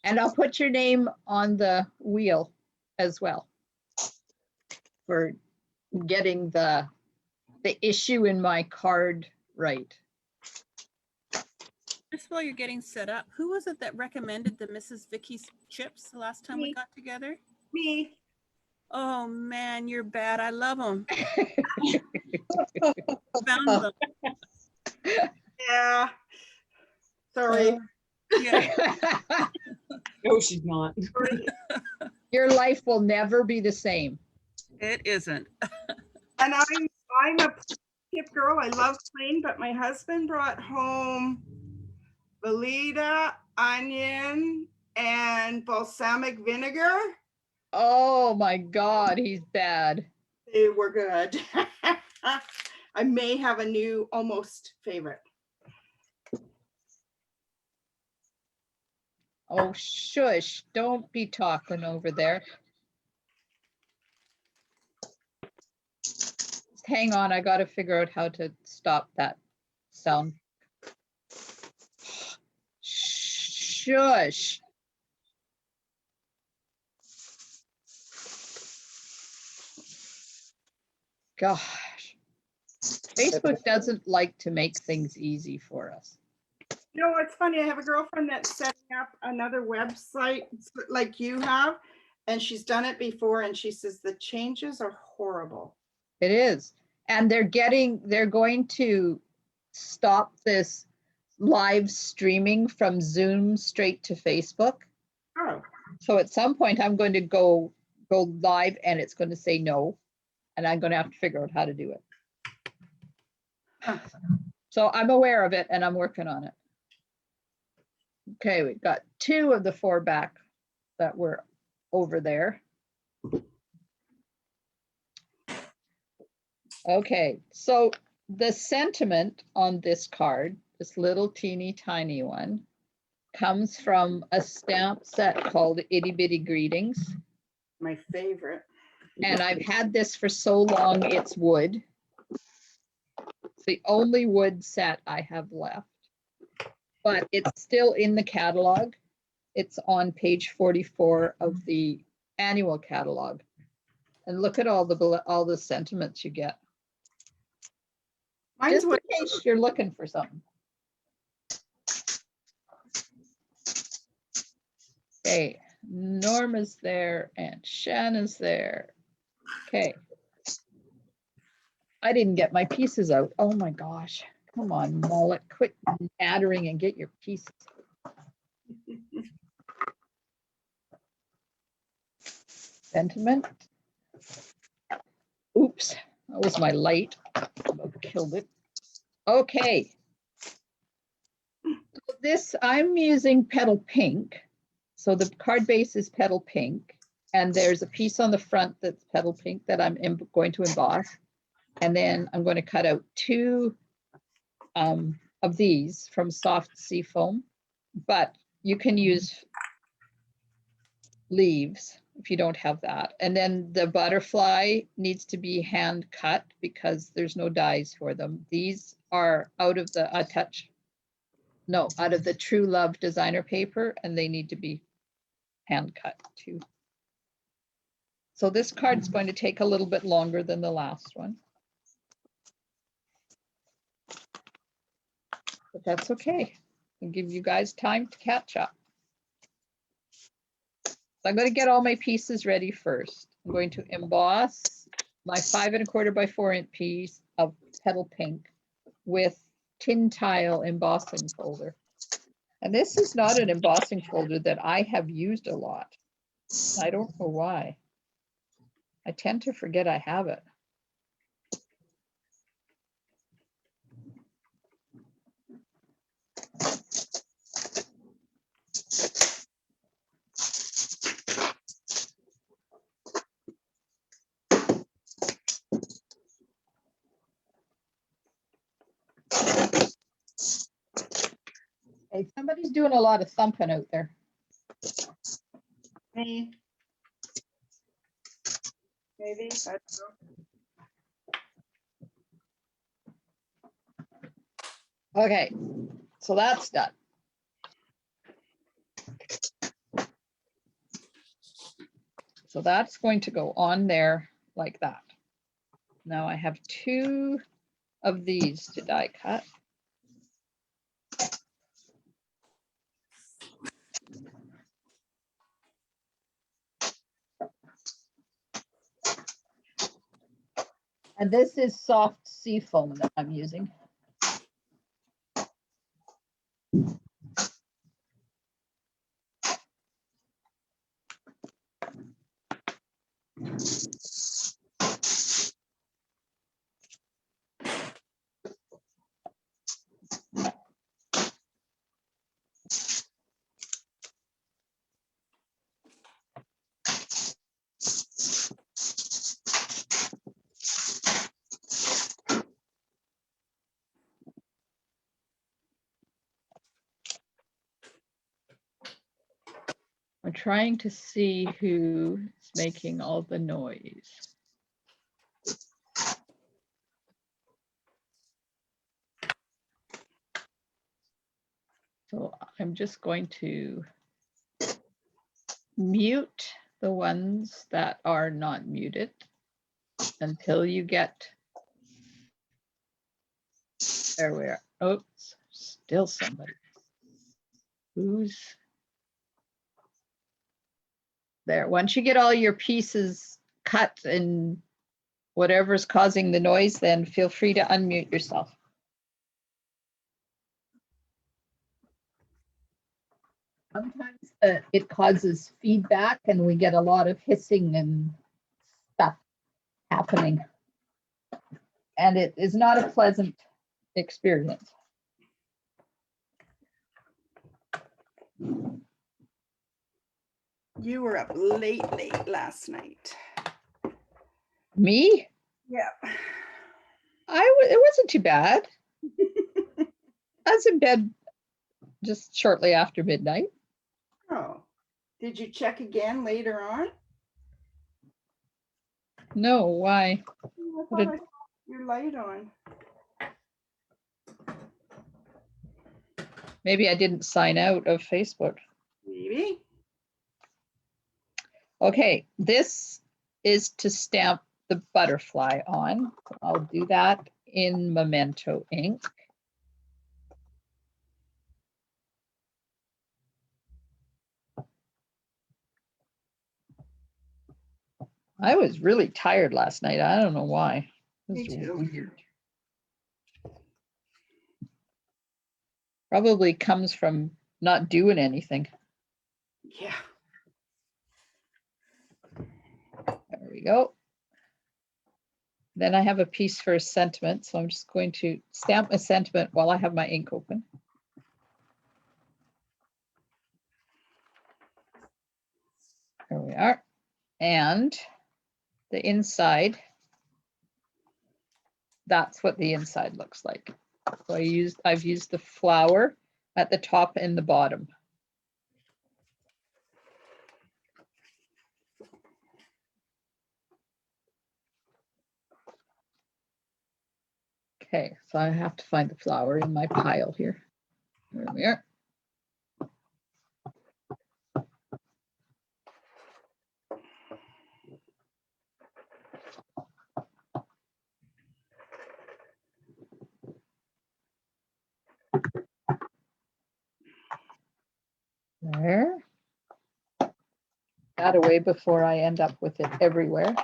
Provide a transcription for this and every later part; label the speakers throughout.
Speaker 1: And I'll put your name on the wheel as well for getting the issue in my card right.
Speaker 2: Just while you're getting set up, who was it that recommended the Mrs. Vicky's chips the last time we got together?
Speaker 3: Me.
Speaker 2: Oh man, you're bad. I love them. Found them.
Speaker 3: Yeah. Sorry.
Speaker 2: Yeah.
Speaker 4: No, she's not.
Speaker 1: Your life will never be the same.
Speaker 2: It isn't.
Speaker 3: And I'm a chip girl. I love plain, but my husband brought home Velveeta, onion, and balsamic vinegar.
Speaker 1: Oh my God, he's bad.
Speaker 3: They were good. I may have a new almost favorite.
Speaker 1: Oh, shush, don't be talking over there. Hang on, I got to figure out how to stop that sound. Shush. Gosh, Facebook doesn't like to make things easy for us.
Speaker 3: You know what's funny? I have a girlfriend that's setting up another website like you have, and she's done it before, and she says the changes are horrible.
Speaker 1: It is. And they're going to stop this live streaming from Zoom straight to Facebook.
Speaker 3: Oh,
Speaker 1: So at some point I'm going to go live and it's going to say no. And I'm going to have to figure out how to do it. So I'm aware of it and I'm working on it. Okay, we've got 2 of the 4 back that were over there. Okay, so the sentiment on this card, this little teeny tiny one, comes from a stamp set called Itty Bitty Greetings.
Speaker 3: my favorite.
Speaker 1: And I've had this for so long, it's wood. It's the only wood set I have left, but it's still in the catalog. It's on page 44 of the annual catalog. And look at all the sentiments you get.
Speaker 3: Mine's
Speaker 1: Just in
Speaker 3: wood.
Speaker 1: case you're looking for something. Okay, Norma's there and Shannon's there. Okay. I didn't get my pieces out. Oh my gosh. Come on, Mollet, quit nattering and get your pieces. Sentiment. Oops, that was my light. About killed it. Okay. This, I'm using Petal Pink. So the card base is Petal Pink. And there's a piece on the front that's Petal Pink that I'm going to emboss. And then I'm going to cut out 2 of these from soft seafoam. But you can use leaves if you don't have that. And then the butterfly needs to be hand cut because there's no dies for them. These are out of the out of the True Love designer paper, and they need to be hand cut too. So this card's going to take a little bit longer than the last one. But that's okay. I'll give you guys time to catch up. So I'm going to get all my pieces ready first. I'm going to emboss my 5 1/4 by 4 inch piece of Petal Pink with tin tile embossing folder. And this is not an embossing folder that I have used a lot. I don't know why. I tend to forget I have it. Hey, somebody's doing a lot of thumping out there.
Speaker 3: Me. Maybe. I don't know.
Speaker 1: Okay, so that's done. So that's going to go on there like that. Now I have 2 of these to die cut. And this is soft sea foam that I'm using. I'm trying to see who's making all the noise. So I'm just going to mute the ones that are not muted until you get, there we are. Oops, still somebody. Who's there? Once you get all your pieces cut and whatever's causing the noise, then feel free to unmute yourself. Sometimes it causes feedback and we get a lot of hissing and stuff happening. And it is not a pleasant experience.
Speaker 3: You were up late last night.
Speaker 1: Me?
Speaker 3: Yeah.
Speaker 1: It wasn't too bad. I was in bed just shortly after midnight.
Speaker 3: Oh, did you check again later on?
Speaker 1: No, why?
Speaker 3: I
Speaker 1: What
Speaker 3: thought
Speaker 1: did-
Speaker 3: I saw your light on.
Speaker 1: Maybe I didn't sign out of Facebook.
Speaker 3: Maybe.
Speaker 1: Okay, this is to stamp the butterfly on. So I'll do that in Memento ink. I was really tired last night. I don't know why. It
Speaker 3: Me
Speaker 1: was
Speaker 3: too.
Speaker 1: weird. Probably comes from not doing anything.
Speaker 3: Yeah.
Speaker 1: There we go. Then I have a piece for a sentiment. So I'm just going to stamp a sentiment while I have my ink open. There we are. And the inside, that's what the inside looks like. So I've used the flower at the top and the bottom. Okay, so I have to find the flower in my pile here. There we are. There. That away before I end up with it everywhere.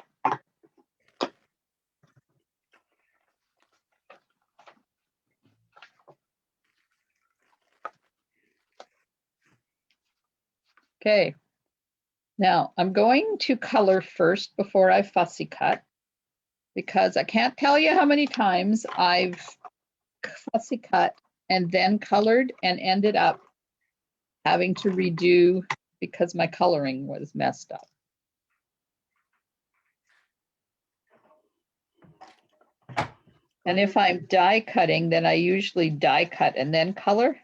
Speaker 1: Okay. Now I'm going to color first before I fussy cut, because I can't tell you how many times I've fussy cut and then colored and ended up having to redo because my coloring was messed up. And if I'm die cutting, then I usually die cut and then color.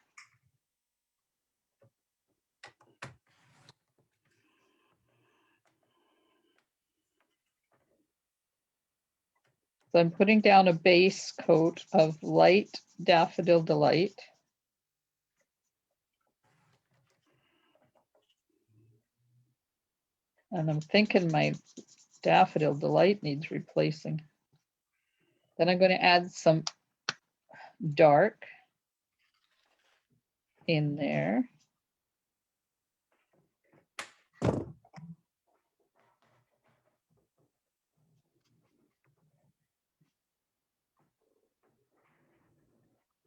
Speaker 1: So I'm putting down a base coat of light Daffodil Delight. And I'm thinking my Daffodil Delight needs replacing. Then I'm going to add some dark in there.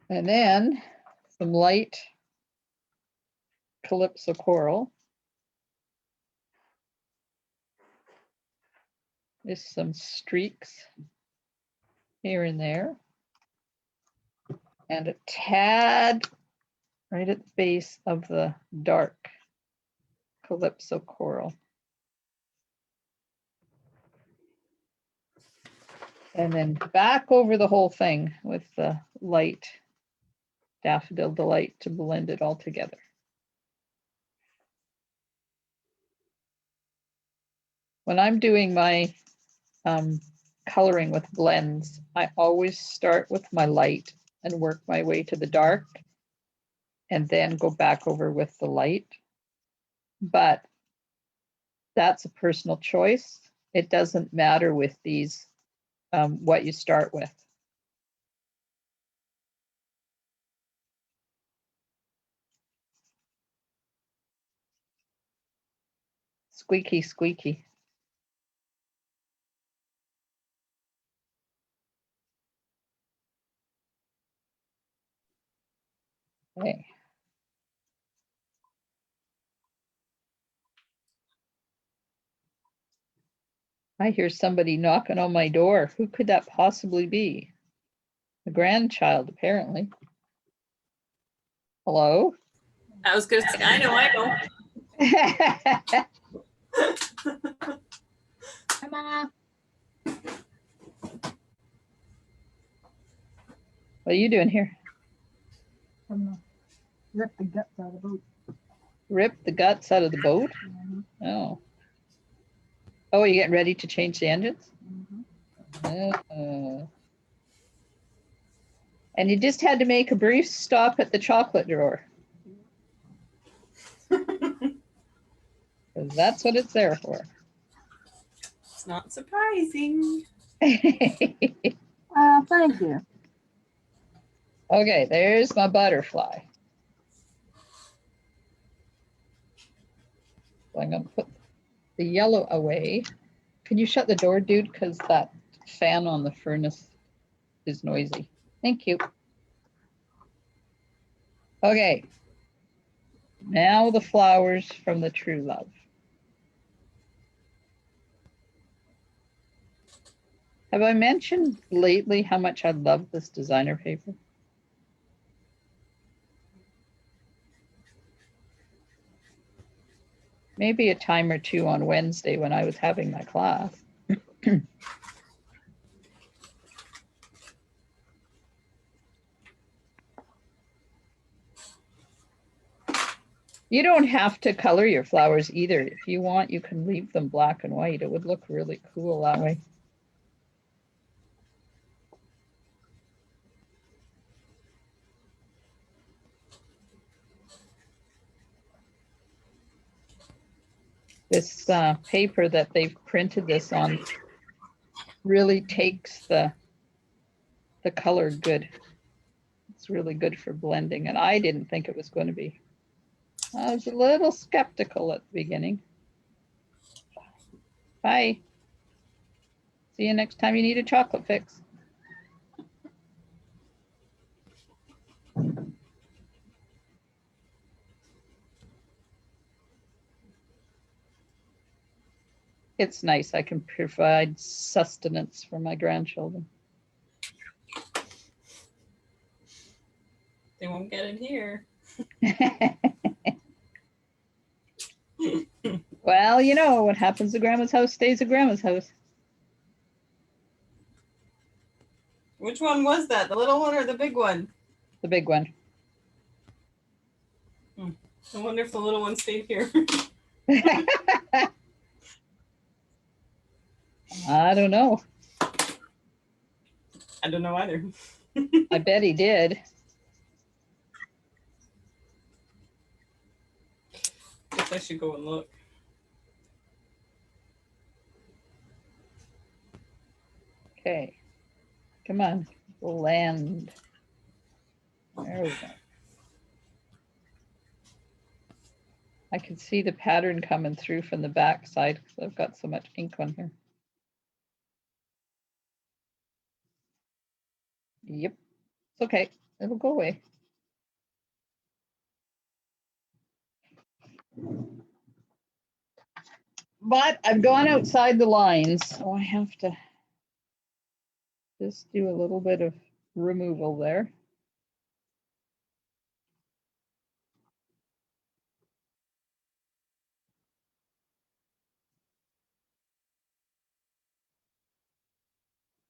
Speaker 1: And then some light Calypso Coral. There's some streaks here and there. And a tad right at the base of the dark Calypso Coral. And then back over the whole thing with the light Daffodil Delight to blend it all together. When I'm doing my coloring with blends, I always start with my light and work my way to the dark and then go back over with the light. But that's a personal choice. It doesn't matter with these, what you start with. Squeaky, squeaky. Okay. I hear somebody knocking on my door. Who could that possibly be? A grandchild, apparently. Hello?
Speaker 5: I was gonna say, I know.
Speaker 1: Hi, Mama. What are you doing here?
Speaker 4: Rip the guts out of the boot.
Speaker 1: Rip the guts out of the boat? Oh. Oh, are you getting ready to change the engines? And you just had to make a brief stop at the chocolate drawer. 'Cause that's what it's there for.
Speaker 5: It's not surprising.
Speaker 1: Okay,
Speaker 4: Thank you.
Speaker 1: there's my butterfly. So I'm going to put the yellow away. Can you shut the door, dude? Because that fan on the furnace is noisy. Thank you. Okay. Now the flowers from the True Love. Have I mentioned lately how much I love this designer paper? Maybe a time or two on Wednesday when I was having my class. You don't have to color your flowers either. If you want, you can leave them black and white. It would look really cool that way. This paper that they've printed this on really takes the color good. It's really good for blending, and I didn't think it was going to be. I was a little skeptical at the beginning. Bye. See you next time you need a chocolate fix. It's nice. I can provide sustenance for my grandchildren.
Speaker 5: They won't get it here.
Speaker 1: Well, you know, what happens at grandma's house stays at grandma's house.
Speaker 5: Which one was that? The little one or the big one?
Speaker 1: The big one.
Speaker 5: I wonder if the little one stayed here.
Speaker 1: I don't know.
Speaker 5: I don't know either.
Speaker 1: I bet he did.
Speaker 5: Guess I should go and look.
Speaker 1: Come on, blend. There we go. I can see the pattern coming through from the back side because I've got so much ink on here. Yep, it's okay. It'll go away. But I've gone outside the lines, so I have to just do a little bit of removal there.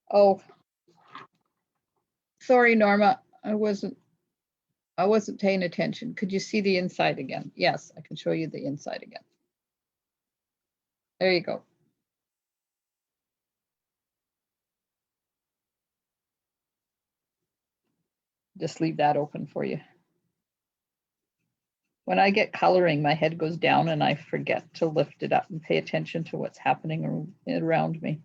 Speaker 1: Oh, sorry, Norma. I wasn't paying attention. Could you see the inside again? Yes, I can show you the inside again. There you go. Just leave that open for you. When I get coloring, my head goes down and I forget to lift it up and pay attention to what's happening around me.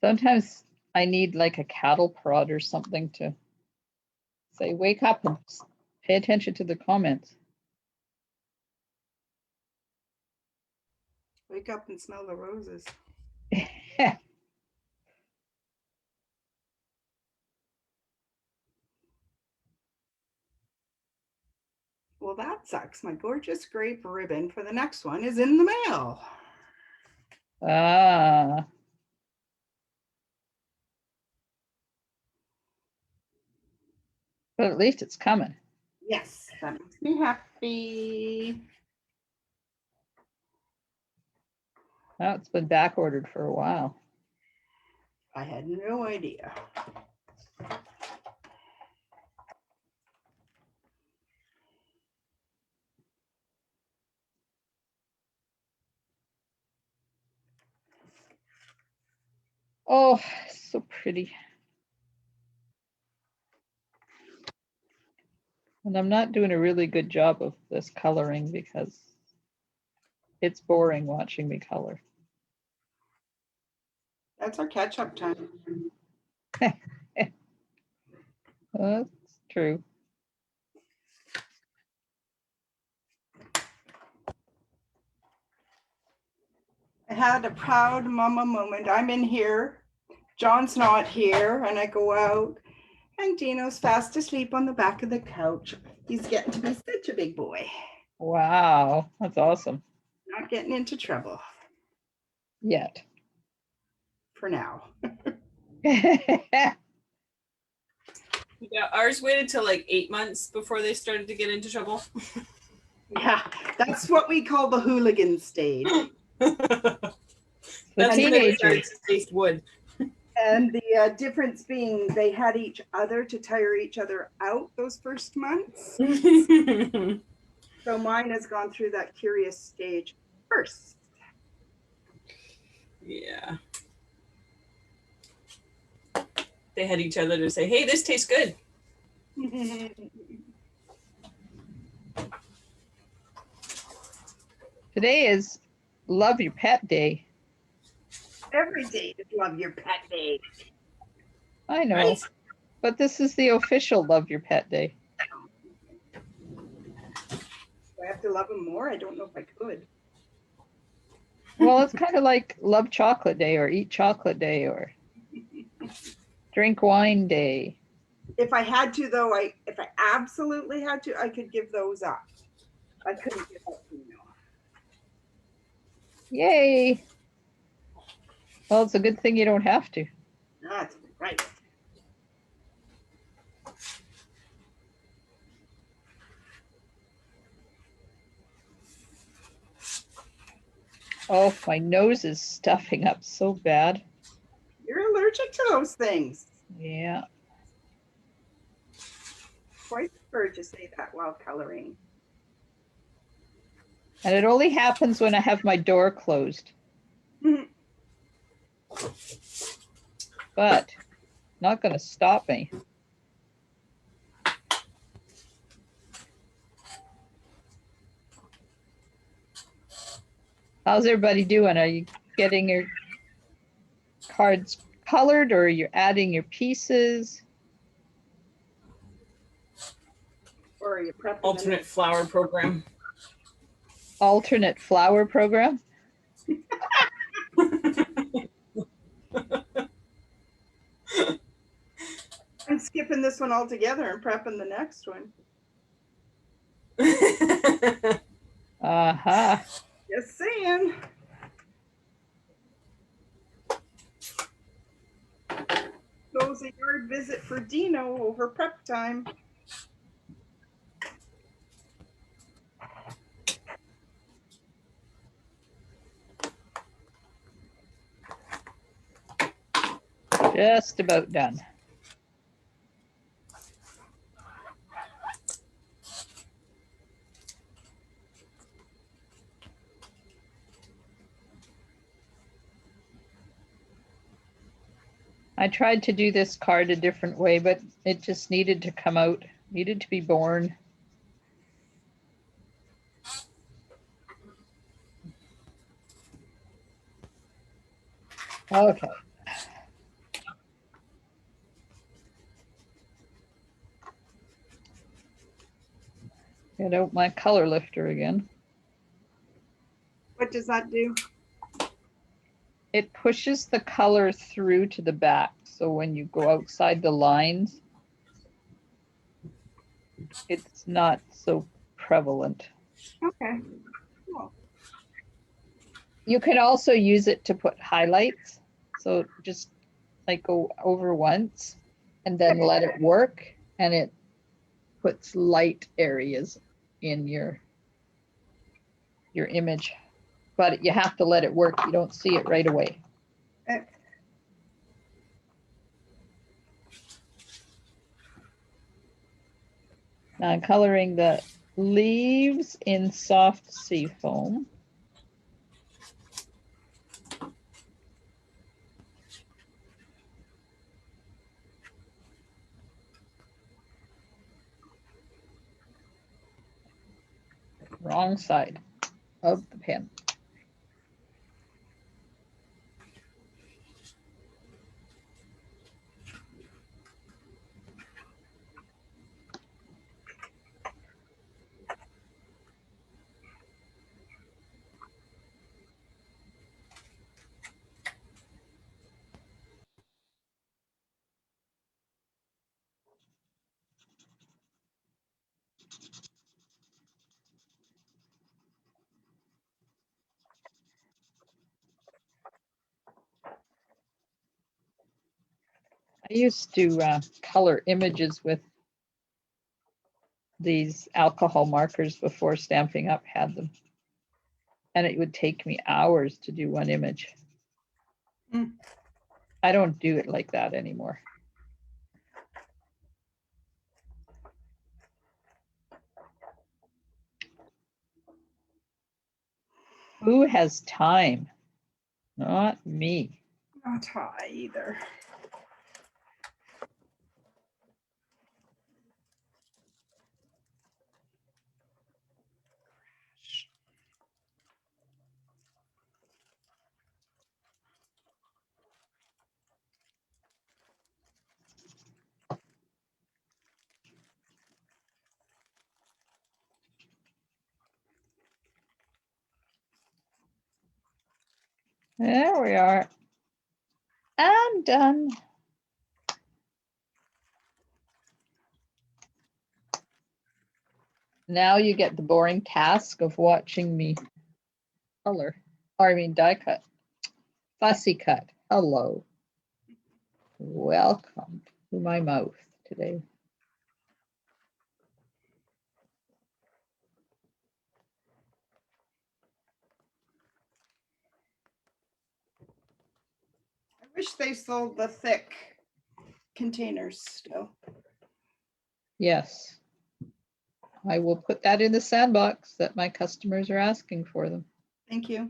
Speaker 1: Sometimes I need like a cattle prod or something to say, wake up and pay attention to the comments.
Speaker 3: Wake up and smell the roses. Well, that sucks. My gorgeous grape ribbon for the next one is in the mail.
Speaker 1: Ah, but at least it's coming.
Speaker 3: Yes, that makes me happy.
Speaker 1: Now it's been back ordered for a while.
Speaker 3: I had no idea.
Speaker 1: Oh, so pretty. And I'm not doing a really good job of this coloring because it's boring watching me color.
Speaker 3: That's our catch-up time.
Speaker 1: That's true.
Speaker 3: I had a proud mama moment. I'm in here, John's not here, and I go out, and Dino's fast asleep on the back of the couch. He's getting to be such a big boy.
Speaker 1: Wow, that's awesome.
Speaker 3: Not getting into trouble
Speaker 1: Yet.
Speaker 3: for now.
Speaker 5: Yeah, ours waited till like 8 months before they started to get into trouble.
Speaker 3: Yeah, that's what we call the hooligan stage.
Speaker 1: The
Speaker 5: That's when they started
Speaker 1: teenagers.
Speaker 5: to taste wood.
Speaker 3: And the difference being they had each other to tire each other out those first months. So mine has gone through that curious stage first.
Speaker 5: Yeah. They had each other to say, hey, this tastes good.
Speaker 1: Today is Love Your Pet Day.
Speaker 3: Every day is Love Your Pet Day.
Speaker 1: I know,
Speaker 5: Right?
Speaker 1: but this is the official Love Your Pet Day.
Speaker 3: Do I have to love them more? I don't know if I could.
Speaker 1: Well, it's kind of like Love Chocolate Day or Eat Chocolate Day or Drink Wine Day.
Speaker 3: If I had to, though, if I absolutely had to, I could give those up. I couldn't give up, you know.
Speaker 1: Yay. Well, it's a good thing you don't have to.
Speaker 3: That's right.
Speaker 1: Oh, my nose is stuffing up so bad.
Speaker 3: You're allergic to those things.
Speaker 1: Yeah.
Speaker 3: Quite prefer to say that while coloring.
Speaker 1: And it only happens when I have my door closed. But not gonna stop me. How's everybody doing? Are you getting your cards colored or you're adding your pieces?
Speaker 3: Or are you prepping them?
Speaker 5: Alternate flower program.
Speaker 1: Alternate flower program?
Speaker 3: I'm skipping this one altogether and prepping the next one.
Speaker 1: Uh-huh.
Speaker 3: Just saying. Goes a yard visit for Dino over prep time.
Speaker 1: Just about done. I tried to do this card a different way, but it just needed to come out, needed to be born. Okay. Get out my color lifter again.
Speaker 3: What does that do?
Speaker 1: It pushes the color through to the back. So when you go outside the lines, it's not so prevalent.
Speaker 3: Okay. Cool.
Speaker 1: You can also use it to put highlights. So just like go over once and then let it work, and it puts light areas in your image. But you have to let it work. You don't see it right away.
Speaker 3: Okay.
Speaker 1: Now I'm coloring the leaves in soft sea foam. Wrong side of the pen. I used to color images with these alcohol markers before Stampin' Up had them. And it would take me hours to do one image.
Speaker 3: Mm.
Speaker 1: I don't do it like that anymore. Who has time? Not me.
Speaker 3: Not high either.
Speaker 1: There we are. I'm done. Now you get the boring task of watching me color, or I mean die cut. Fussy cut. Hello. Welcome to my mouth today.
Speaker 3: I wish they sold the thick containers still.
Speaker 1: Yes. I will put that in the sandbox that my customers are asking for them.
Speaker 3: Thank you.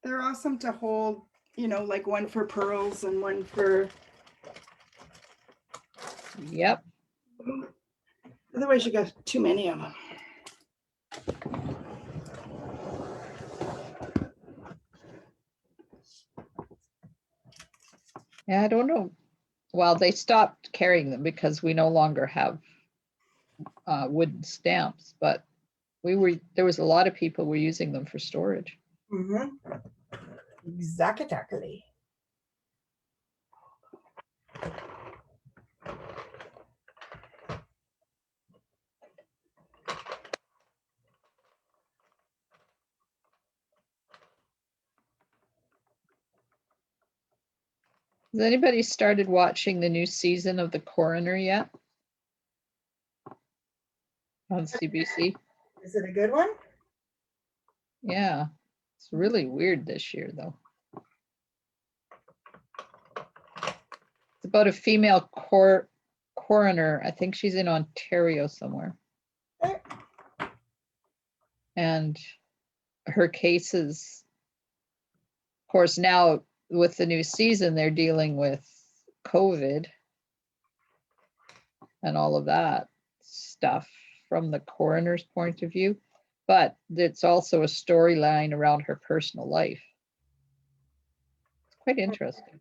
Speaker 3: They're awesome to hold you know, like one for pearls and one for,
Speaker 1: Yep.
Speaker 3: otherwise you got too many of them.
Speaker 1: Yeah, I don't know. Well, they stopped carrying them because we no longer have wooden stamps, but there was a lot of people were using them for storage.
Speaker 3: Exactly.
Speaker 1: Has anybody started watching the new season of The Coroner yet? On CBC?
Speaker 3: Is it a good one?
Speaker 1: Yeah, it's really weird this year, though. It's about a female coroner. I think she's in Ontario somewhere.
Speaker 3: Okay.
Speaker 1: And her cases, of course, now with the new season, they're dealing with COVID and all of that stuff from the coroner's point of view. But it's also a storyline around her personal life. It's quite interesting.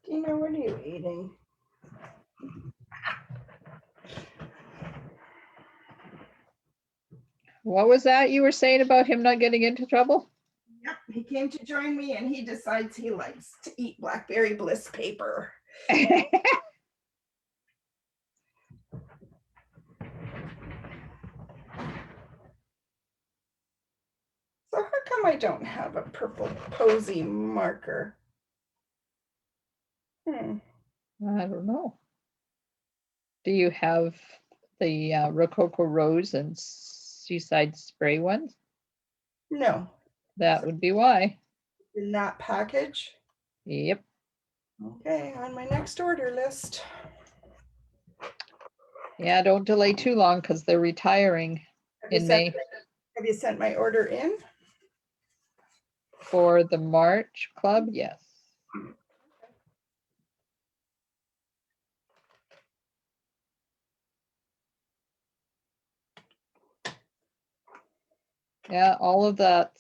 Speaker 3: Tina, what are you eating?
Speaker 1: What was that you were saying about him not getting into trouble?
Speaker 3: Yep, he came to join me and he decides he likes to eat blackberry bliss paper. So how come I don't have a purple posy marker?
Speaker 1: I don't know. Do you have the Rococo Rose and Seaside Spray ones?
Speaker 3: No,
Speaker 1: That would be why.
Speaker 3: in that package.
Speaker 1: Yep.
Speaker 3: Okay, on my next order list.
Speaker 1: Yeah, don't delay too long because they're retiring in May
Speaker 3: Have you sent my order in?
Speaker 1: for the March Club. Yes. Yeah, all of that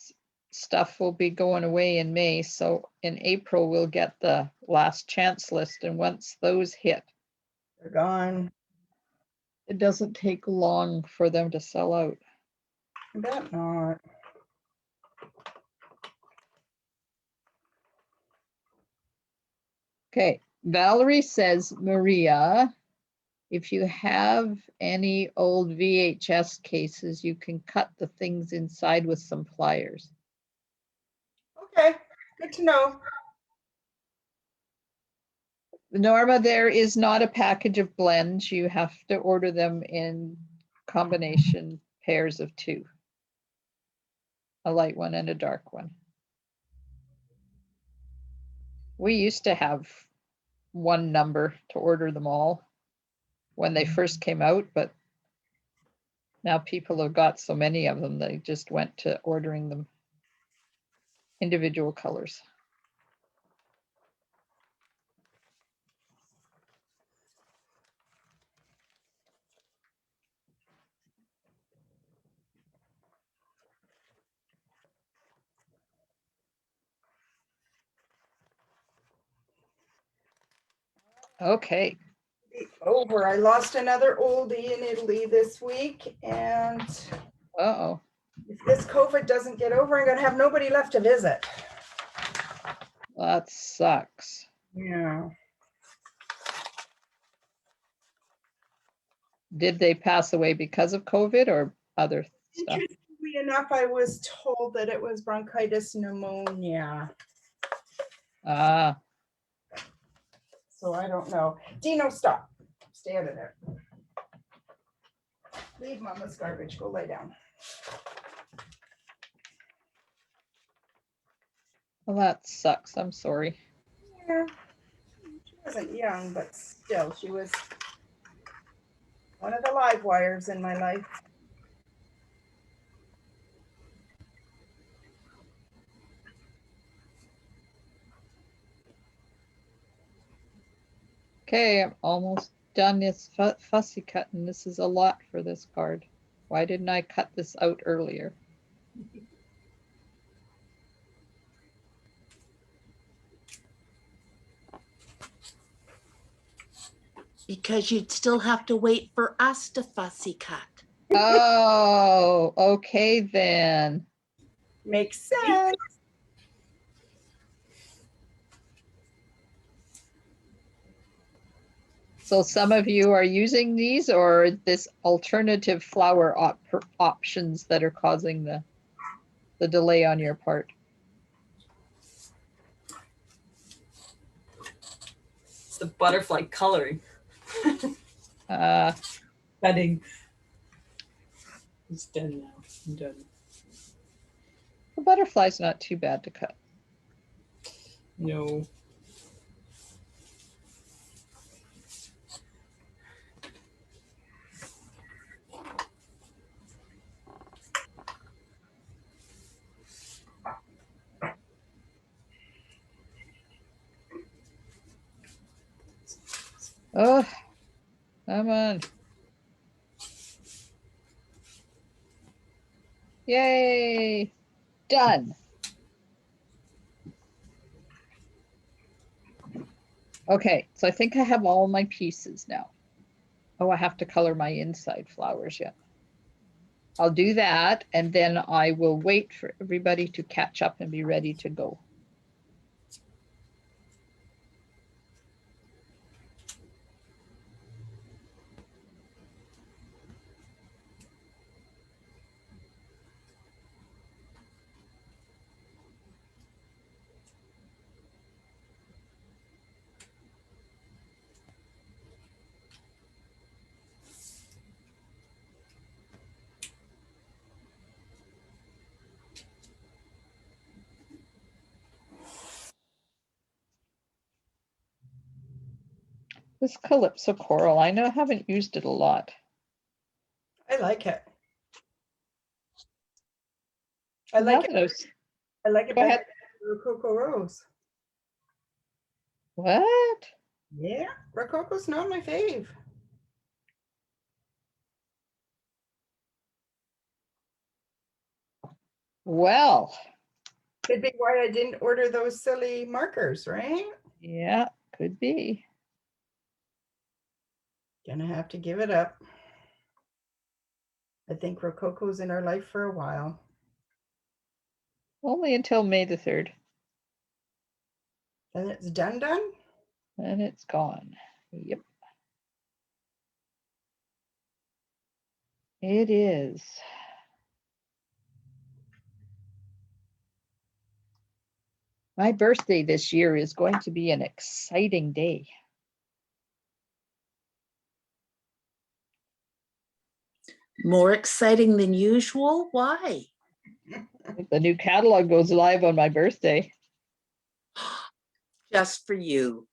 Speaker 1: stuff will be going away in May. So in April, we'll get the last chance list. And once those hit,
Speaker 3: They're gone.
Speaker 1: it doesn't take long for them to sell out.
Speaker 3: I bet not.
Speaker 1: Okay, Valerie says, Maria, if you have any old VHS cases, you can cut the things inside with some pliers.
Speaker 3: Okay, good to know.
Speaker 1: Norma, there is not a package of blends. You have to order them in combination pairs of two. A light one and a dark one. We used to have one number to order them all when they first came out, but now people have got so many of them, they just went to ordering them individual colors. Okay.
Speaker 3: Over. I lost another oldie in Italy this week, and
Speaker 1: Uh-oh.
Speaker 3: if this COVID doesn't get over, I'm gonna have nobody left to visit.
Speaker 1: That sucks.
Speaker 3: Yeah.
Speaker 1: Did they pass away because of COVID or other stuff?
Speaker 3: Interestingly enough, I was told that it was bronchitis pneumonia.
Speaker 1: Ah,
Speaker 3: So I don't know. Dino, stop. Stay out of there. Leave Mama's garbage. Go lay down.
Speaker 1: well, that sucks. I'm sorry.
Speaker 3: Yeah. She wasn't young, but still, she was one of the live wires in my life.
Speaker 1: Okay, I'm almost done this fussy cutting. This is a lot for this card. Why didn't I cut this out earlier?
Speaker 6: Because you'd still have to wait for us to fussy cut.
Speaker 1: Oh, okay then.
Speaker 3: Makes sense.
Speaker 1: So some of you are using these or this alternative flower options that are causing the delay on your part?
Speaker 5: It's the butterfly coloring.
Speaker 1: Uh,
Speaker 5: Cutting. It's done now. I'm done.
Speaker 1: the butterfly's not too bad to cut.
Speaker 5: No.
Speaker 1: Oh, come on. Yay, done. Okay, so I think I have all my pieces now. Oh, I have to color my inside flowers yet. I'll do that and then I will wait for everybody to catch up and be ready to go. This Calypso Coral, I know I haven't used it a lot.
Speaker 3: I like it. I like it. I like it
Speaker 1: Go
Speaker 3: better
Speaker 1: ahead.
Speaker 3: than Rococo Rose.
Speaker 1: What?
Speaker 3: Yeah, Rococo's not my fave.
Speaker 1: Well,
Speaker 3: Could be why I didn't order those silly markers, right?
Speaker 1: yeah, could be.
Speaker 3: Gonna have to give it up. I think Rococo's in our life for a while.
Speaker 1: Only until May the 3rd.
Speaker 3: And it's done?
Speaker 1: And it's gone. Yep. It is. My birthday this year is going to be an exciting day.
Speaker 6: More exciting than usual? Why?
Speaker 1: The new catalog goes live on my birthday.
Speaker 6: Just for you.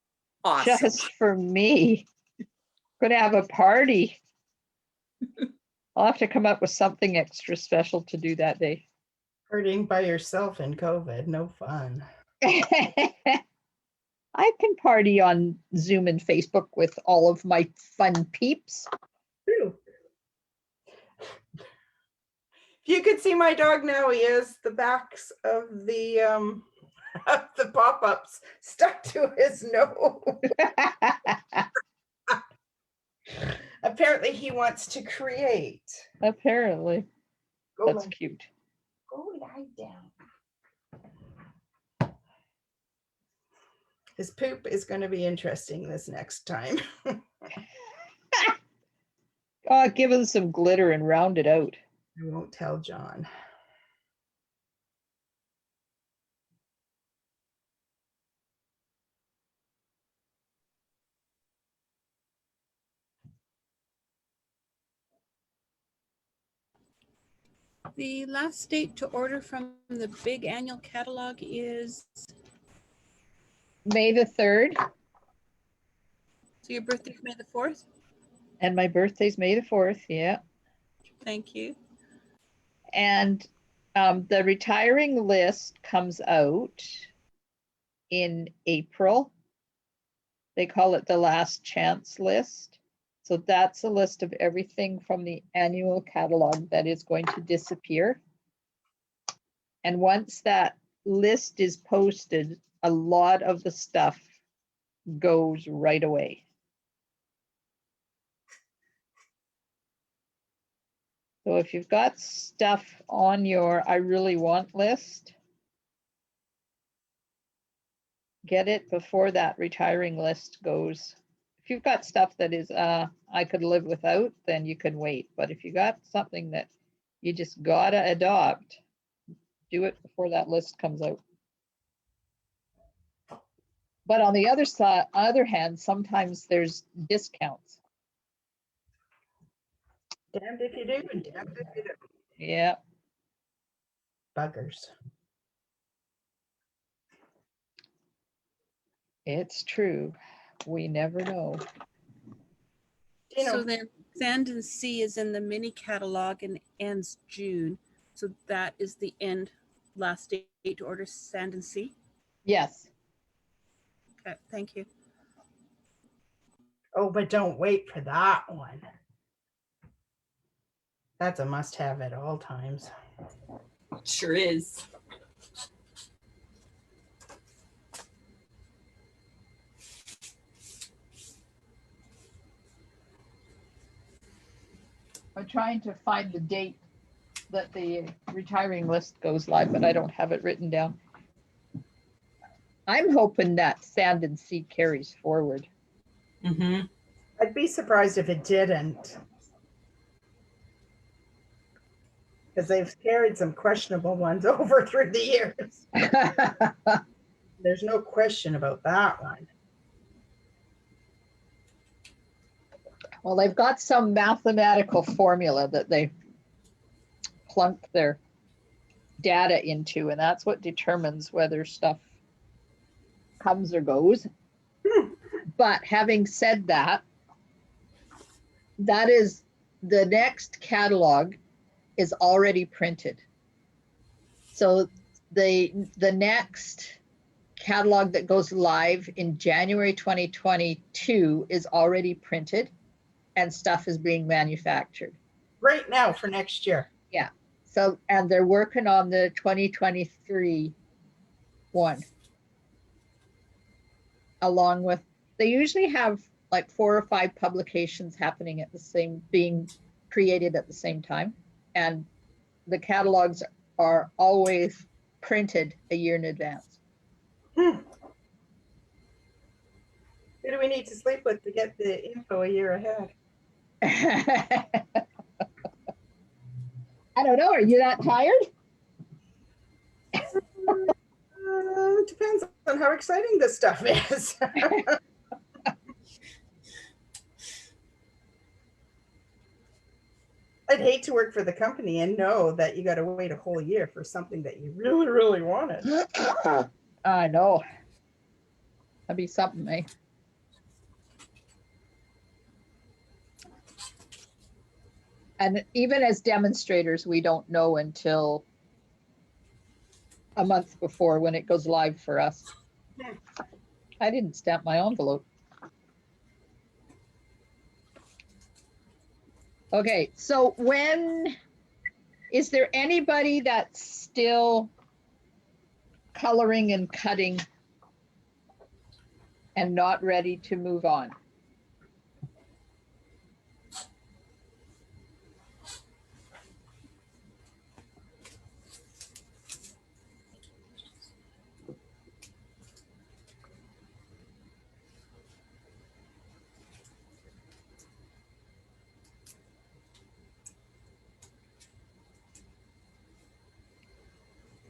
Speaker 6: Awesome.
Speaker 1: Just for me. Gonna have a party. I'll have to come up with something extra special to do that day.
Speaker 3: Hurting by yourself in COVID, no fun.
Speaker 1: I can party on Zoom and Facebook with all of my fun peeps.
Speaker 3: True. If you could see my dog now, he has the backs of the pop-ups stuck to his nose. Apparently he wants to create.
Speaker 1: Apparently.
Speaker 3: Go
Speaker 1: That's
Speaker 3: lie-
Speaker 1: cute.
Speaker 3: Go lie down. His poop is going to be interesting this next time.
Speaker 1: Oh, give him some glitter and round it out.
Speaker 3: I won't tell John.
Speaker 2: The last date to order from the big annual catalog is,
Speaker 1: May the 3rd,
Speaker 2: so your birthday's May the 4th?
Speaker 1: and my birthday's May the 4th, yeah.
Speaker 2: Thank you.
Speaker 1: And the retiring list comes out in April. They call it the last chance list. So that's a list of everything from the annual catalog that is going to disappear. And once that list is posted, a lot of the stuff goes right away. So if you've got stuff on your I really want list, get it before that retiring list goes. If you've got stuff that is I could live without, then you can wait. But if you got something that you just gotta adopt, do it before that list comes out. But on the other side, other hand, sometimes there's discounts.
Speaker 3: Damned if you do and damned if you don't.
Speaker 1: Yeah,
Speaker 3: Buggers.
Speaker 1: it's true. We never know.
Speaker 3: You know,
Speaker 2: So then Sand and Sea is in the mini catalog and ends June. So that is the end, last date to order Sand and Sea.
Speaker 1: Yes.
Speaker 2: Okay, thank you.
Speaker 3: oh, but don't wait for that one. That's a must-have at all times.
Speaker 5: Sure is.
Speaker 1: I'm trying to find the date that the retiring list goes live, but I don't have it written down. I'm hoping that Sand and Sea carries forward.
Speaker 5: Mm-hmm.
Speaker 3: I'd be surprised if it didn't. Because they've carried some questionable ones over through the years. There's no question about that one.
Speaker 1: Well, they've got some mathematical formula that they plunk their data into, and that's what determines whether stuff comes or goes. But having said that, that is the next catalog is already printed. So the next catalog that goes live in January 2022 is already printed and stuff is being manufactured.
Speaker 3: Right now for next year.
Speaker 1: So, and they're working on the 2023 one. Along with, they usually have like 4 or 5 publications happening at the same, being created at the same time. And the catalogs are always printed a year in advance.
Speaker 3: Who do we need to sleep with to get the info a year ahead?
Speaker 1: I don't know, are you that tired?
Speaker 3: Depends on how exciting this stuff is. I'd hate to work for the company and know that you got to wait a whole year for something that you really, really wanted.
Speaker 1: I know. That'd be something, eh? And even as demonstrators, we don't know until a month before when it goes live for us. I didn't stamp my envelope. Okay, so is there anybody that's still coloring and cutting and not ready to move on?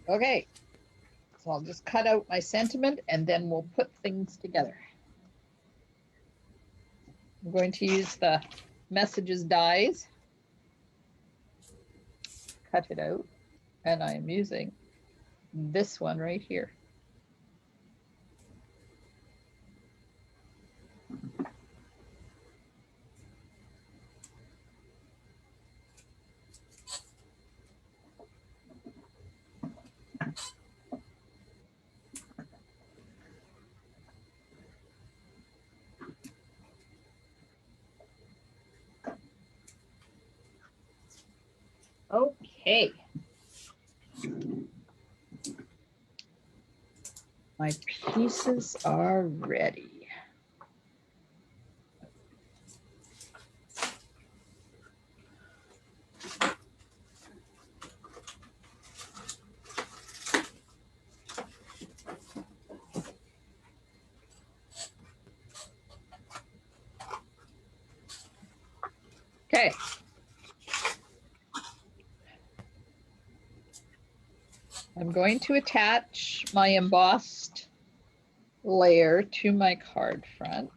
Speaker 1: Okay, so I'll just cut out my sentiment and then we'll put things together. I'm going to use the messages dies. Cut it out, and I am using this one right here. Okay. My pieces are ready. Okay. I'm going to attach my embossed layer to my card front.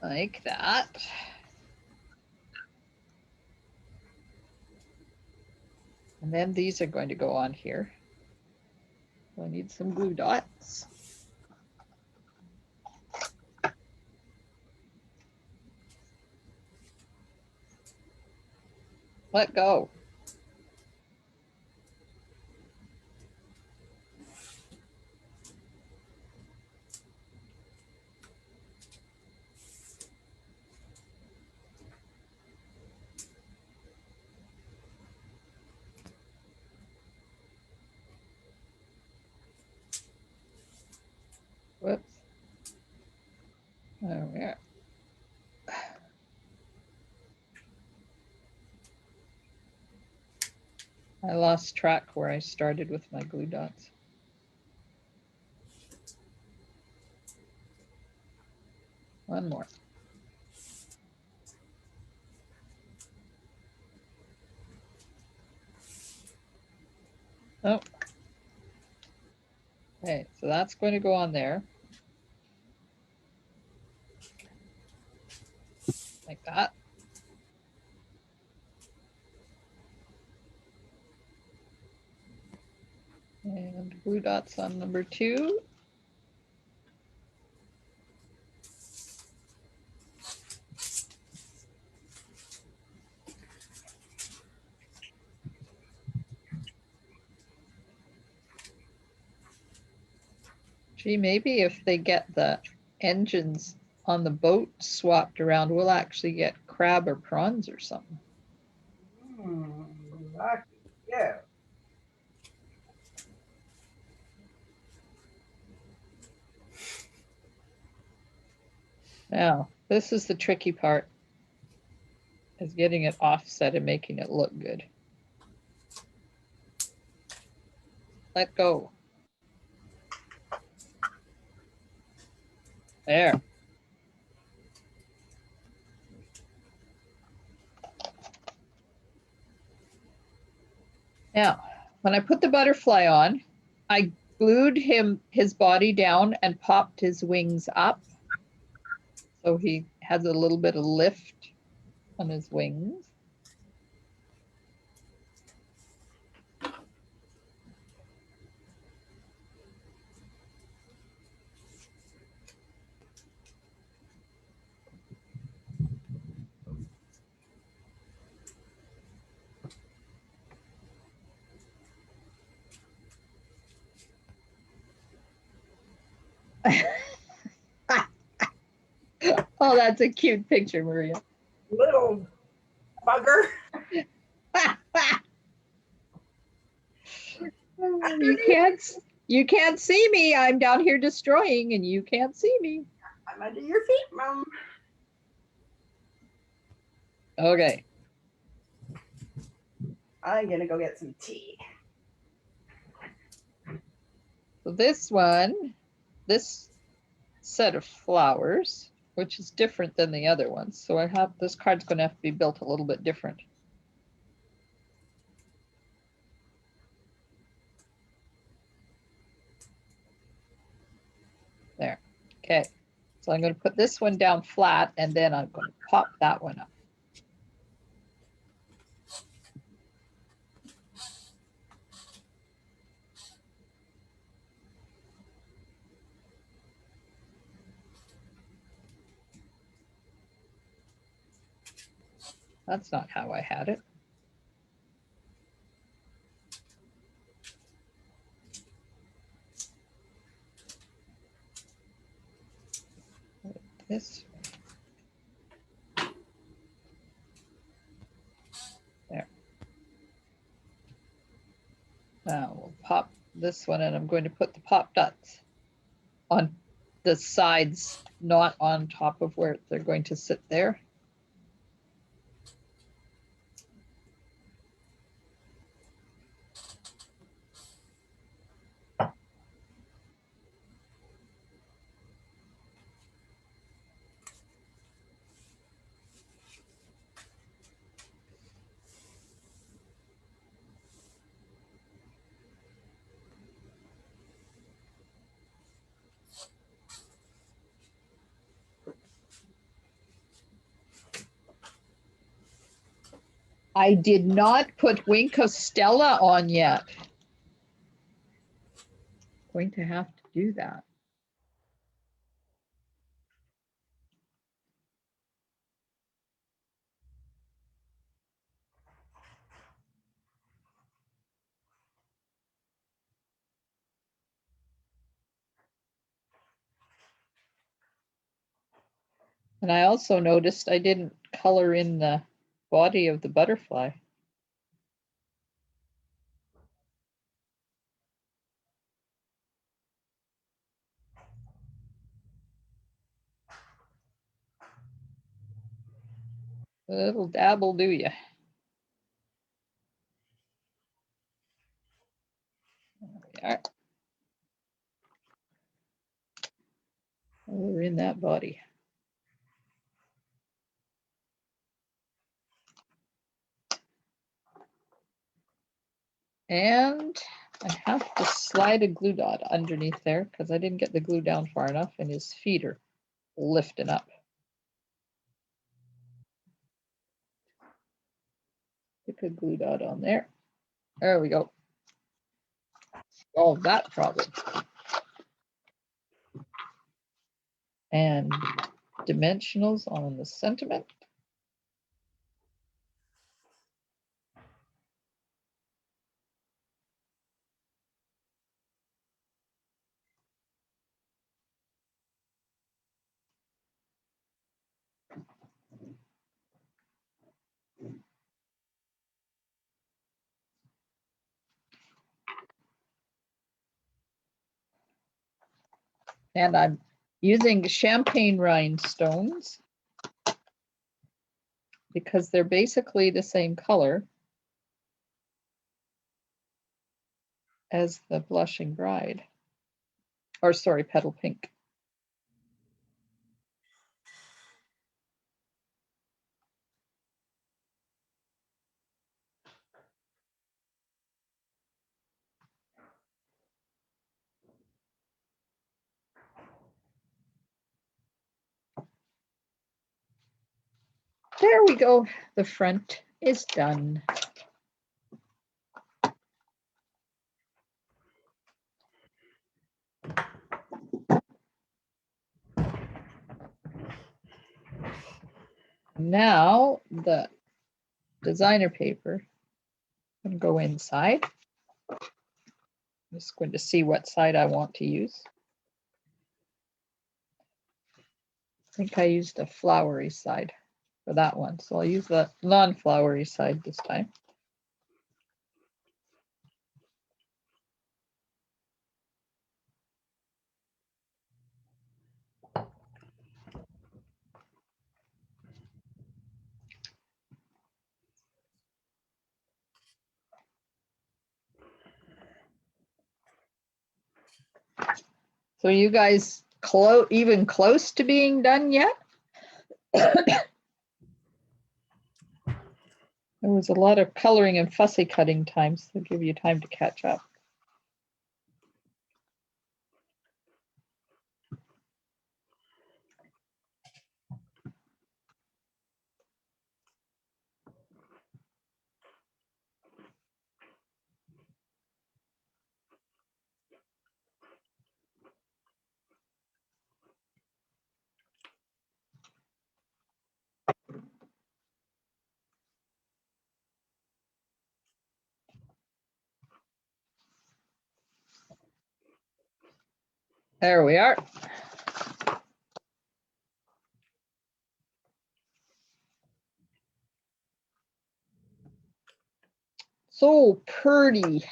Speaker 1: Like that. And then these are going to go on here. So I need some glue dots. Let go. Whoops. Oh, yeah. I lost track where I started with my glue dots. One more. Oh. Okay, so that's going to go on there. Like that. And glue dots on number 2. Gee, maybe if they get the engines on the boat swapped around, we'll actually get crab or prawns or something.
Speaker 3: Lucky you.
Speaker 1: Now, this is the tricky part, is getting it offset and making it look good. Let go. There. Now, when I put the butterfly on, I glued his body down and popped his wings up. So he has a little bit of lift on his wings. Oh, that's a cute picture, Maria.
Speaker 3: Little bugger.
Speaker 1: You can't see me. I'm down here destroying and you can't see me.
Speaker 3: I'm under your feet, Mom.
Speaker 1: Okay.
Speaker 3: I'm gonna go get some tea.
Speaker 1: So this one, this set of flowers, which is different than the other ones. So I have, this card's going to have to be built a little bit different. There. Okay. So I'm going to put this one down flat and then I'm going to pop that one up. That's not how I had it. This. There. Now we'll pop this one, and I'm going to put the pop dots on the sides, not on top of where they're going to sit there. I did not put Wink of Stella on yet. Going to have to do that. And I also noticed I didn't color in the body of the butterfly. A little dabble, do you? There we are. We're in that body. And I have to slide a glue dot underneath there because I didn't get the glue down far enough and his feet are lifting up. Stick a glue dot on there. There we go. Solve that problem. And dimensionals on the sentiment. And I'm using champagne rhinestones because they're basically the same color as the blushing bride. Or sorry, petal pink. There we go. The front is done. Now the designer paper can go inside. I'm just going to see what side I want to use. I think I used a flowery side for that one, so I'll use the non-flowery side this time. So you guys even close to being done yet? There was a lot of coloring and fussy cutting times to give you time to catch up. There we are. So pretty.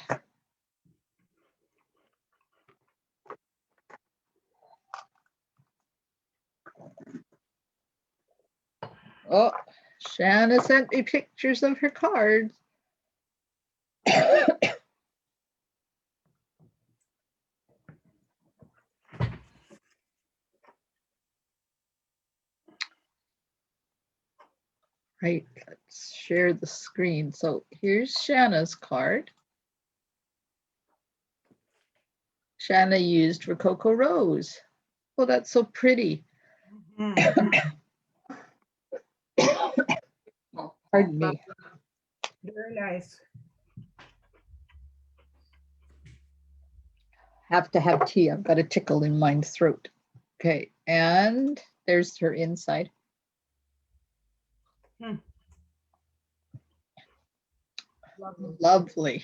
Speaker 1: Oh, Shanna sent me pictures of her cards. Right, let's share the screen. So here's Shanna's card. Shanna used Rococo Rose. Oh, that's so pretty. Pardon me.
Speaker 3: Very nice.
Speaker 1: Have to have tea. I've got a tickle in my throat. Okay, and there's her inside. Lovely.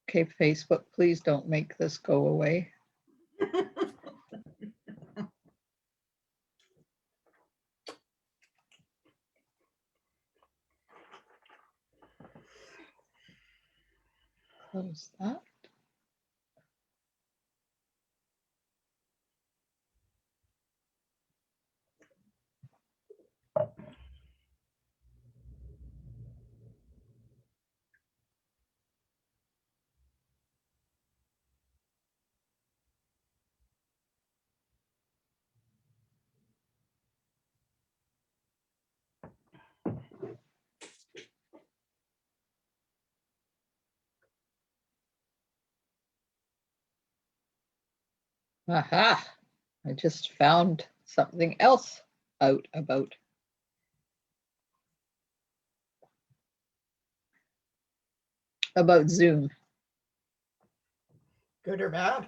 Speaker 1: Okay, Facebook, please don't make this go away. Close that. Aha, I just found something else out about. About Zoom.
Speaker 3: Good or bad?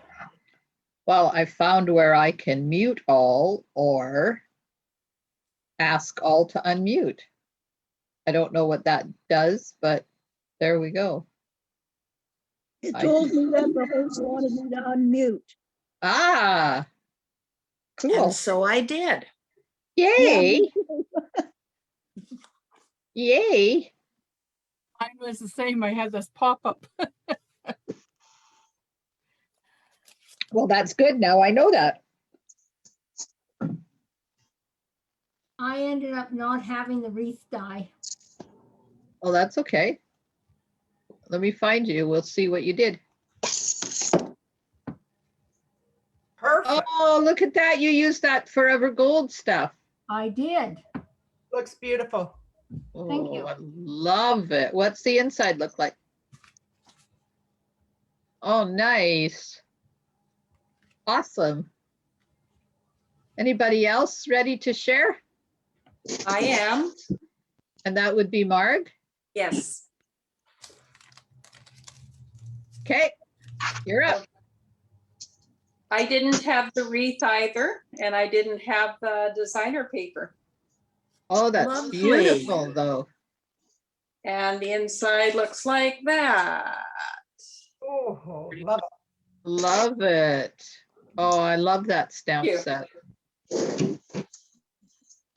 Speaker 1: Well, I found where I can mute all or ask all to unmute. I don't know what that does, but there we go.
Speaker 7: It
Speaker 1: I
Speaker 7: told me that the host wanted me to unmute.
Speaker 1: Ah, cool.
Speaker 6: And so I did.
Speaker 1: Yay. Yay.
Speaker 8: Mine was the same. I had this pop-up.
Speaker 1: Well, that's good. Now I know that.
Speaker 9: I ended up not having the wreath die.
Speaker 1: Well, that's okay. Let me find you. We'll see what you did.
Speaker 3: Perfect.
Speaker 1: Oh, look at that. You used that Forever Gold stuff.
Speaker 9: I did.
Speaker 3: Looks beautiful.
Speaker 9: Thank you.
Speaker 1: Oh, I love it. What's the inside look like? Oh, nice. Awesome. Anybody else ready to share?
Speaker 5: I am.
Speaker 1: And that would be Marg.
Speaker 5: Yes.
Speaker 1: Okay, you're up.
Speaker 5: I didn't have the wreath either, and I didn't have the designer paper.
Speaker 1: Oh, that's
Speaker 6: Lovely.
Speaker 1: beautiful though.
Speaker 5: And the inside looks like that.
Speaker 3: Oh, love it.
Speaker 1: Love it. Oh, I love that stamp
Speaker 5: you.
Speaker 1: set.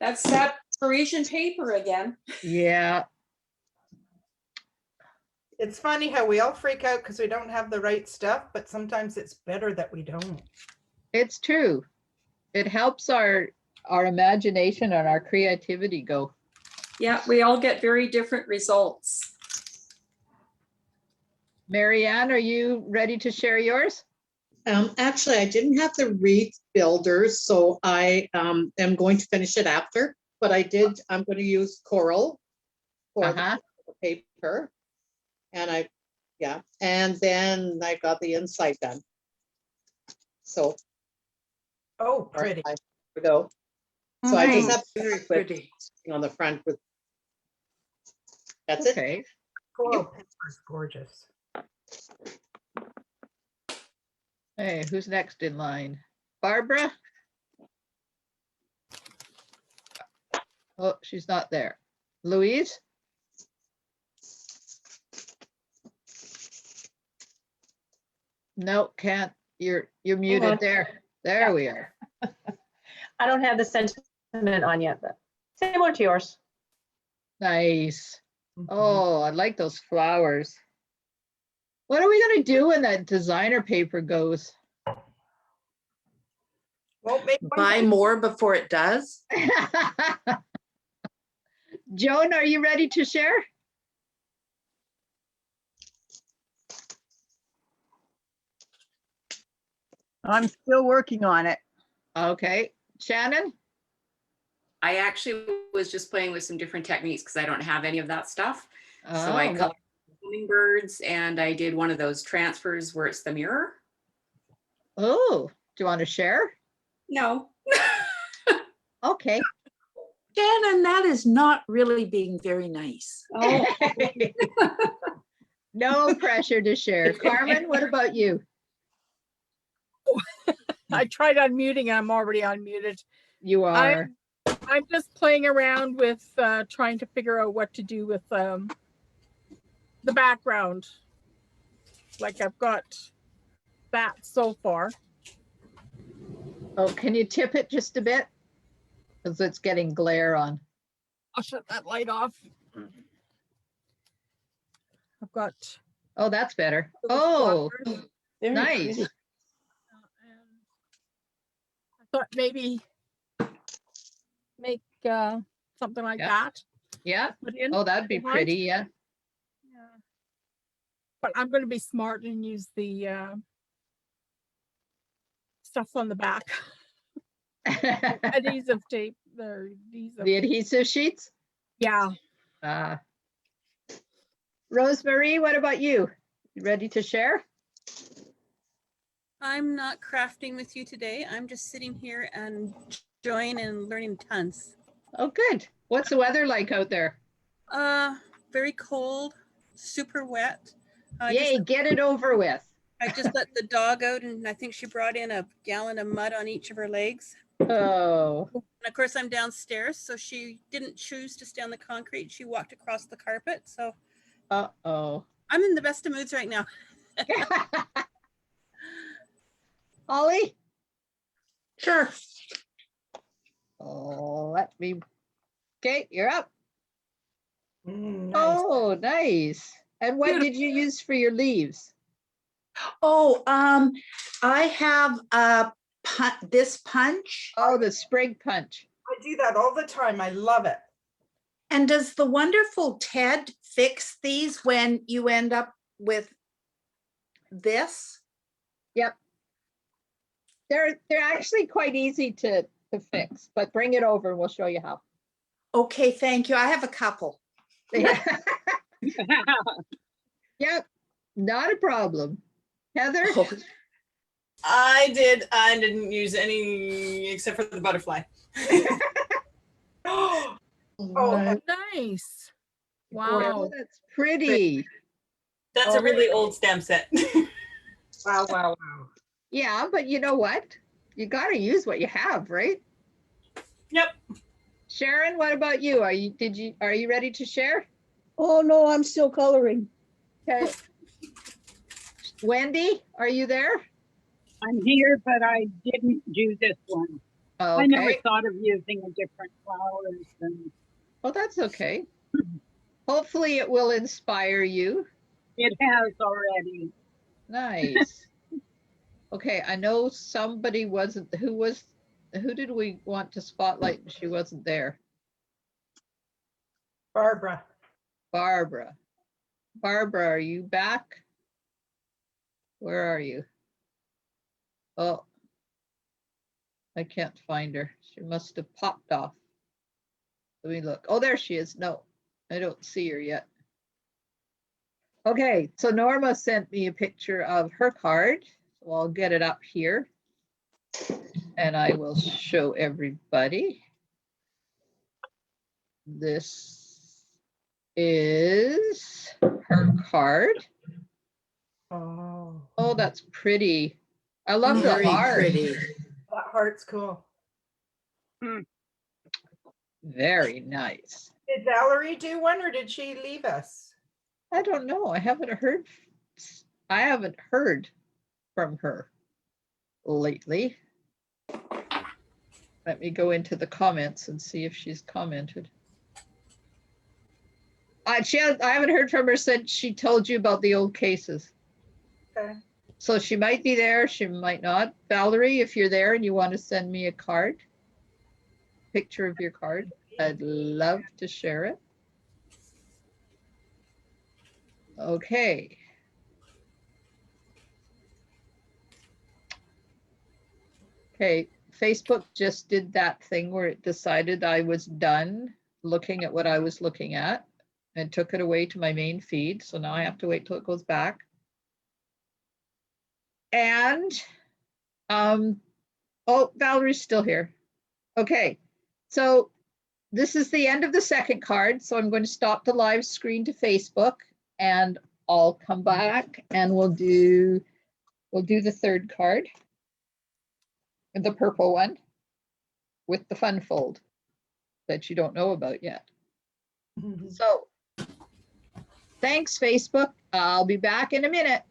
Speaker 5: That's that Parisian paper again.
Speaker 1: Yeah,
Speaker 3: It's funny how we all freak out because we don't have the right stuff, but sometimes it's better that we don't.
Speaker 1: it's true. It helps our imagination and our creativity go.
Speaker 5: Yeah, we all get very different results.
Speaker 1: Marianne, are you ready to share yours?
Speaker 10: Actually, I didn't have the wreath builders, so I am going to finish it after, but I'm going to use coral for the paper. And and then I got the inside done. So.
Speaker 3: Oh, pretty.
Speaker 10: There we go. So I just have
Speaker 6: Very pretty.
Speaker 10: on the front with. That's
Speaker 1: Okay.
Speaker 3: Coral paper is gorgeous.
Speaker 1: Hey, who's next in line? Barbara? Oh, she's not there. Louise? No, can't. You're muted
Speaker 11: on.
Speaker 1: there. There we are.
Speaker 11: I don't have the sentiment on yet, but similar to yours.
Speaker 1: Nice. Oh, I like those flowers. What are we gonna do when that designer paper goes?
Speaker 3: Won't make one
Speaker 6: Buy more before it does.
Speaker 1: Joan, are you ready to share?
Speaker 4: I'm still working on it.
Speaker 1: Okay, Shannon?
Speaker 12: I actually was just playing with some different techniques because I don't have any of that stuff. So I
Speaker 1: Oh,
Speaker 12: colored hummingbirds and I did one of those transfers where it's the mirror.
Speaker 1: oh, do you want to share?
Speaker 12: No.
Speaker 1: Okay.
Speaker 6: Shannon, that is not really being very nice.
Speaker 12: Oh.
Speaker 1: No pressure to share. Carmen, what about you?
Speaker 8: I tried unmuting and I'm already unmuted.
Speaker 1: You are.
Speaker 8: I'm just playing around with trying to figure out what to do with the background. Like I've got that so far.
Speaker 1: Oh, can you tip it just a bit? Because it's getting glare on.
Speaker 8: I'll shut that light off. I've got.
Speaker 1: Oh, that's better.
Speaker 8: little
Speaker 1: Oh,
Speaker 8: flowers.
Speaker 11: Very
Speaker 1: nice.
Speaker 11: pretty.
Speaker 8: I thought maybe make something like
Speaker 1: Yeah.
Speaker 8: that.
Speaker 1: Yeah.
Speaker 8: Put in
Speaker 1: Oh, that'd be
Speaker 8: behind.
Speaker 1: pretty. Yeah.
Speaker 8: Yeah. But I'm going to be smart and use the stuff on the back. Adhesive tape. The adhesive.
Speaker 1: The adhesive sheets?
Speaker 8: Yeah.
Speaker 1: Rosemary, what about you? You ready to share?
Speaker 2: I'm not crafting with you today. I'm just sitting here and enjoying and learning tons.
Speaker 1: Oh, good. What's the weather like out there?
Speaker 2: Very cold, super wet.
Speaker 1: Yay, get it over with.
Speaker 2: I just let the dog out and I think she brought in a gallon of mud on each of her legs.
Speaker 1: Oh,
Speaker 2: And of course I'm downstairs, so she didn't choose to stay on the concrete. She walked across the carpet. So
Speaker 1: uh-oh.
Speaker 2: I'm in the best of moods right now.
Speaker 1: Ollie?
Speaker 6: Sure.
Speaker 1: Oh, let me. Okay, you're up.
Speaker 3: Nice.
Speaker 1: Oh, nice. And what did you use for your leaves?
Speaker 6: Oh, I have this punch.
Speaker 1: Oh, the sprig punch.
Speaker 3: I do that all the time. I love it.
Speaker 6: And does the wonderful Ted fix these when you end up with this?
Speaker 1: Yep. They're actually quite easy to fix, but bring it over and we'll show you how.
Speaker 6: Okay, thank you. I have a couple.
Speaker 1: Yep, not a problem. Heather?
Speaker 13: I didn't use any except for the butterfly.
Speaker 3: Oh,
Speaker 8: Nice. Wow.
Speaker 1: Oh, that's pretty.
Speaker 13: That's a really old stamp set.
Speaker 3: wow, wow, wow.
Speaker 1: Yeah, but you know what? You got to use what you have, right?
Speaker 13: Yep.
Speaker 1: Sharon, what about you? Are you ready to share?
Speaker 7: Oh, no, I'm still coloring.
Speaker 1: Okay. Wendy, are you there?
Speaker 14: I'm here, but I didn't do this one.
Speaker 1: Oh,
Speaker 14: I never
Speaker 1: okay.
Speaker 14: thought of using a different flowers. And
Speaker 1: Oh, that's okay. Hopefully it will inspire you.
Speaker 14: it has already.
Speaker 1: Nice. Okay, I know somebody wasn't, who did we want to spotlight and she wasn't there?
Speaker 3: Barbara.
Speaker 1: Barbara. Barbara, are you back? Where are you? Oh, I can't find her. She must have popped off. Let me look. Oh, there she is. No, I don't see her yet. Okay, so Norma sent me a picture of her card. So I'll get it up here and I will show everybody. This is her card.
Speaker 3: Oh,
Speaker 1: Oh, that's pretty. I love the
Speaker 6: Very
Speaker 1: heart.
Speaker 6: pretty.
Speaker 3: that heart's cool.
Speaker 1: Very nice.
Speaker 3: Did Valerie do one or did she leave us?
Speaker 1: I don't know. I haven't heard from her lately. Let me go into the comments and see if she's commented. I haven't heard from her since she told you about the old cases.
Speaker 3: Okay.
Speaker 1: So she might be there, she might not. Valerie, if you're there and you want to send me a card, picture of your card, I'd love to share it. Okay. Okay, Facebook just did that thing where it decided I was done looking at what I was looking at and took it away to my main feed. So now I have to wait till it goes back. And, oh, Valerie's still here. Okay, so this is the end of the second card. So I'm going to stop the live screen to Facebook and I'll come back and we'll do the third card. The purple one with the fun fold that you don't know about yet. So thanks, Facebook. I'll be back in a minute.